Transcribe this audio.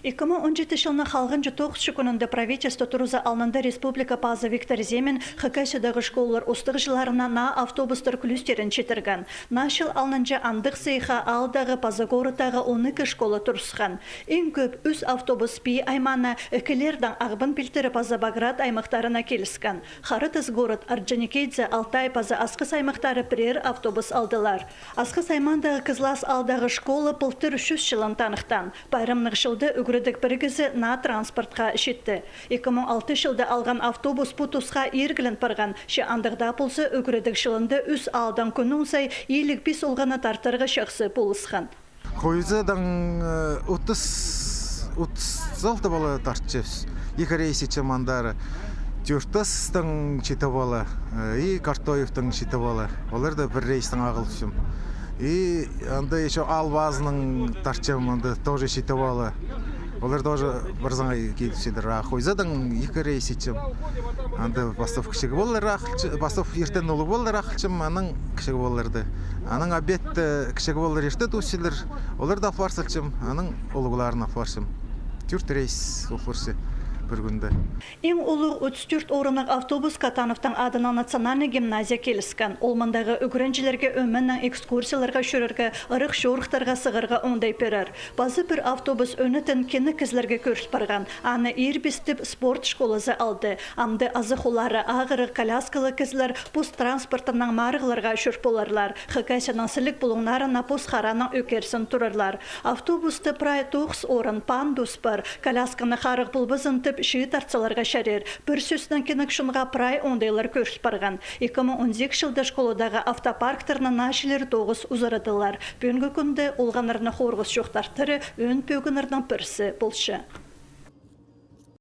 2017 жылына халғын 9 күнінде правительство тұруза алнында республика пазы Виктор Земин хакасыдағы школалар остық жыларына на автобустар күлістерін четірген. Нашыл алнынжа андық сейха алдағы пазы горытағы 12 школа тұрысқан. Ең көп үз автобус пи аймана өкілердің ағбын пілтері пазы Баграт аймақтарына келіскен. Харытыз город Орджоникидзе Алтай пазы асқыс аймақтары бірер автобус алдылар. Асқыс аймандағы Кызлас алдағы школа пылтыр 300 жылын танықтан. Байрамнық жылды үгірідік біргізі на транспортқа жетті. 2006 жылда алған автобус путусқа ергілін парған. Ше андығда пұлсы үгірідік жылынды үз алдан күнің сай елік бес олғаны тартырғы шақсы пұлысқан. Қойзадан 30 бала тартчевс. Екі рейсі чамандары. Тюртастың читі бала, и Картоевтың читі бала. Олар да бір рейстің ағылышым. И анда еще Албазның тартчаманды тоже читі бала. Олар тоже бір заңай келіседір. Қойзадан екі рейсі чам. Анда бастап кішігі болар ақылчым, бастап ертен олы болар ақылчым, аның кішігі боларды. Аның обед кішігі болар ерте төселер. Олар да алфарсылчым, аның олығыларын алфарсым. Түрт рейс олфарсы. Ең олық 34 орынық автобус Катановтың адына национальный гимназия келіскен. Олмандағы үгіренжілерге өміннің экскурсияларға шүрірге, ұрық шорықтарға сығырға оңдай перер. Базы бір автобус өнітін кені кізлерге көріс барған. Аны ербестіп спорт школасы алды. Амды азы қолары ағыры коляскалы кізлер пұс транспортының марығыларға шүр боларлар. Хыкайсының сілік бұлыңнарына пұс қараның өкерсін тұрырлар. Автобусты прай 9 орын пандус бар. Колясканы қарық бұлбызын шиы тартсаларға шәрер. Бір сөзінің кенік шынға прай ондайлар көріс барған. 2012 жылда школадағы автопарктарына нашылер 9 ұзарадылар. Бөнгі күнді олғанарына қорғыз жоқтартыры өн пөгінарының бірсі болшы.